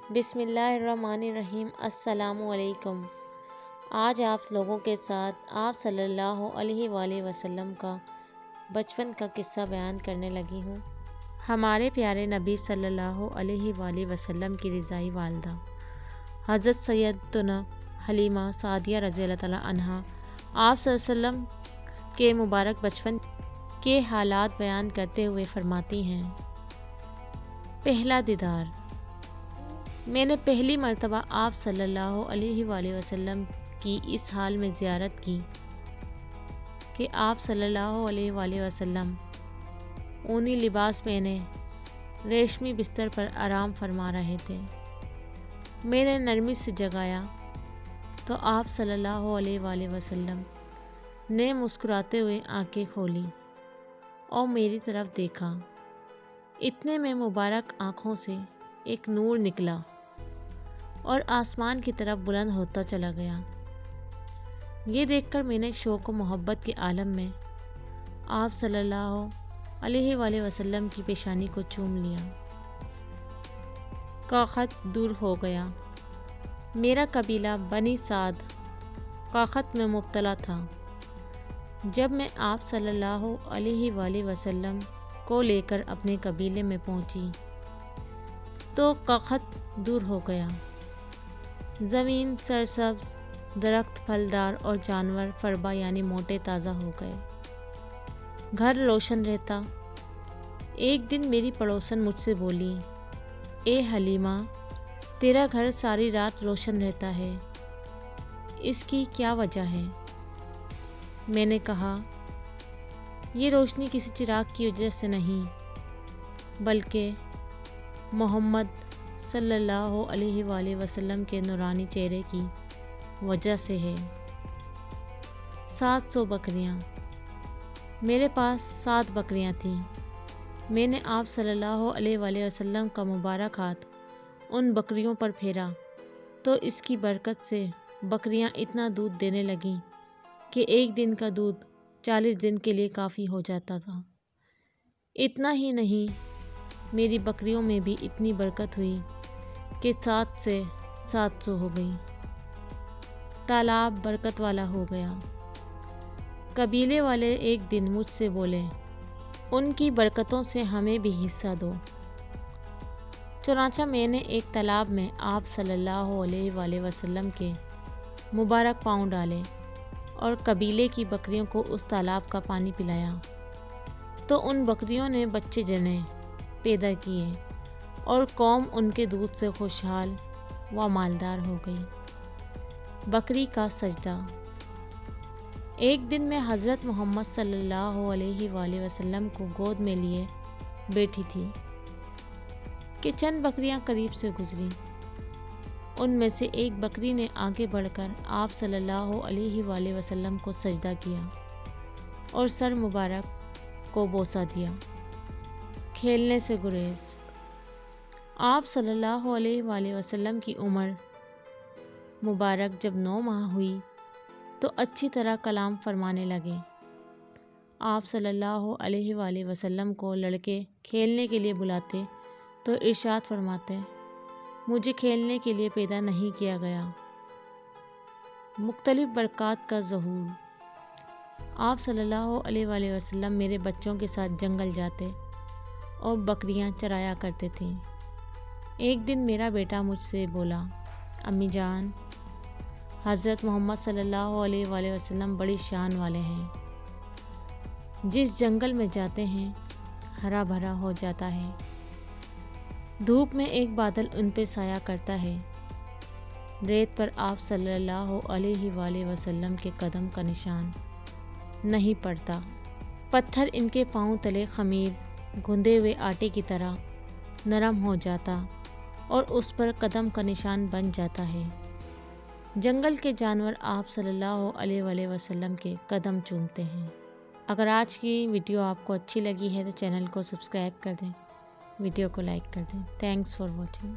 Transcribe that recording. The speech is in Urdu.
بسم اللہ الرحمن الرحیم۔ السلام علیکم۔ آج آپ لوگوں کے ساتھ آپ صلی اللہ علیہ وآلہ وسلم کا بچپن کا قصہ بیان کرنے لگی ہوں۔ ہمارے پیارے نبی صلی اللہ علیہ وآلہ وسلم کی رضائی والدہ حضرت سیدتنا حلیمہ سعدیہ رضی اللہ تعالیٰ عنہا آپ صلی اللہ علیہ وسلم کے مبارک بچپن کے حالات بیان کرتے ہوئے فرماتی ہیں۔ پہلا دیدار۔ میں نے پہلی مرتبہ آپ صلی اللہ علیہ وآلہ وسلم کی اس حال میں زیارت کی کہ آپ صلی اللہ علیہ وآلہ وسلم اونی لباس پہنے ریشمی بستر پر آرام فرما رہے تھے۔ میں نے نرمی سے جگایا تو آپ صلی اللہ علیہ وآلہ وسلم نے مسکراتے ہوئے آنکھیں کھولی اور میری طرف دیکھا۔ اتنے میں مبارک آنکھوں سے ایک نور نکلا اور آسمان کی طرف بلند ہوتا چلا گیا۔ یہ دیکھ کر میں نے شوق و محبت کے عالم میں آپ صلی اللہ علیہ وآلہ وسلم کی پیشانی کو چوم لیا۔ قاقت دور ہو گیا۔ میرا قبیلہ بنی سعد قاقت میں مبتلا تھا۔ جب میں آپ صلی اللہ علیہ وآلہ وسلم کو لے کر اپنے قبیلے میں پہنچی تو قاقت دور ہو گیا۔ زمین سرسبز، درخت پھلدار اور جانور فربا یعنی موٹے تازہ ہو گئے۔ گھر روشن رہتا۔ ایک دن میری پڑوسن مجھ سے بولی، اے حلیمہ، تیرا گھر ساری رات روشن رہتا ہے، اس کی کیا وجہ ہے؟ میں نے کہا، یہ روشنی کسی چراغ کی وجہ سے نہیں بلکہ محمد صلی اللہ علیہ وآلہ وسلم کے نورانی چہرے کی وجہ سے ہے۔ 700 بکریاں۔ میرے پاس 7 بکریاں تھیں۔ میں نے آپ صلی اللہ علیہ وآلہ وسلم کا مبارک ہاتھ ان بکریوں پر پھیرا تو اس کی برکت سے بکریاں اتنا دودھ دینے لگیں کہ ایک دن کا دودھ 40 دن کے لیے کافی ہو جاتا تھا۔ اتنا ہی نہیں، میری بکریوں میں بھی اتنی برکت ہوئی کہ 7 سے 700 ہو گئی۔ تالاب برکت والا ہو گیا۔ قبیلے والے ایک دن مجھ سے بولے، ان کی برکتوں سے ہمیں بھی حصہ دو۔ چنانچہ میں نے ایک تالاب میں آپ صلی اللہ علیہ وآلہ وسلم کے مبارک پاؤں ڈالے اور قبیلے کی بکریوں کو اس تالاب کا پانی پلایا تو ان بکریوں نے بچے جنے پیدا کیے اور قوم ان کے دودھ سے خوشحال و مالدار ہو گئی۔ بکری کا سجدہ۔ ایک دن میں حضرت محمد صلی اللہ علیہ وآلہ وسلم کو گود میں لیے بیٹھی تھی کہ چند بکریاں قریب سے گزریں۔ ان میں سے ایک بکری نے آگے بڑھ کر آپ صلی اللہ علیہ وآلہ وسلم کو سجدہ کیا اور سر مبارک کو بوسہ دیا۔ کھیلنے سے گریز۔ آپ صلی اللہ علیہ وآلہ وسلم کی عمر مبارک جب 9 ماہ ہوئی تو اچھی طرح کلام فرمانے لگے۔ آپ صلی اللہ علیہ وآلہ وسلم کو لڑکے کھیلنے کے لیے بلاتے تو ارشاد فرماتے، مجھے کھیلنے کے لیے پیدا نہیں کیا گیا۔ مختلف برکات کا ظہور۔ آپ صلی اللہ علیہ وآلہ وسلم میرے بچوں کے ساتھ جنگل جاتے اور بکریاں چرایا کرتے تھے۔ ایک دن میرا بیٹا مجھ سے بولا، امی جان، حضرت محمد صلی اللہ علیہ وآلہ وسلم بڑی شان والے ہیں۔ جس جنگل میں جاتے ہیں ہرا بھرا ہو جاتا ہے۔ دھوپ میں ایک بادل ان پہ سایہ کرتا ہے۔ ریت پر آپ صلی اللہ علیہ وآلہ وسلم کے قدم کا نشان نہیں پڑتا۔ پتھر ان کے پاؤں تلے خمیر گوندے ہوئے آٹے کی طرح نرم ہو جاتا اور اس پر قدم کا نشان بن جاتا ہے۔ جنگل کے جانور آپ صلی اللہ علیہ وآلہ وسلم کے قدم چومتے ہیں۔ اگر آج کی ویڈیو آپ کو اچھی لگی ہے تو چینل کو سبسکرائب کر دیں، ویڈیو کو لائک کر دیں۔ Thanks for watching.